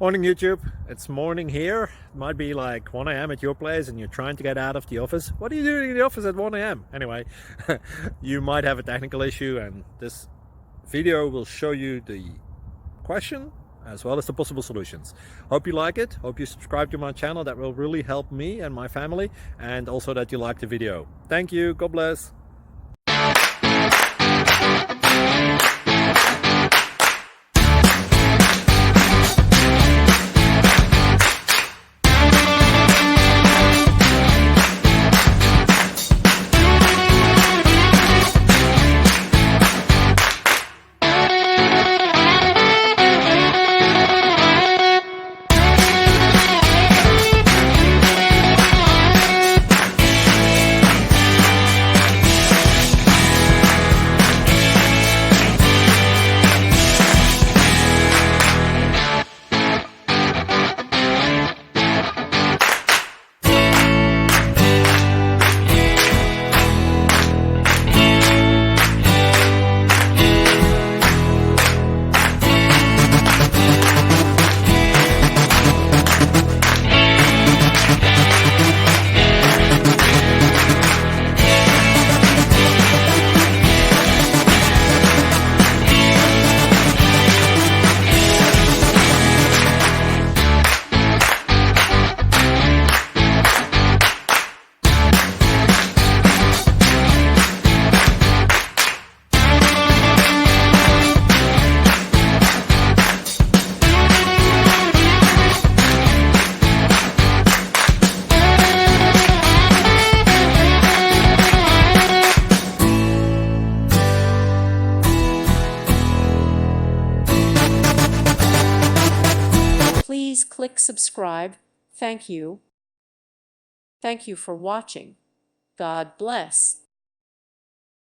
Morning YouTube, it's morning here. It might be like 1 a.m. at your place and you're trying to get out of the office. What are you doing in the office at 1 a.m.? Anyway, you might have a technical issue and this video will show you the question as well as the possible solutions. Hope you like it, hope you subscribe to my channel. That will really help me and my family, and also that you like the video. Thank you, God bless. Please click subscribe. Thank you. Thank you for watching. God bless.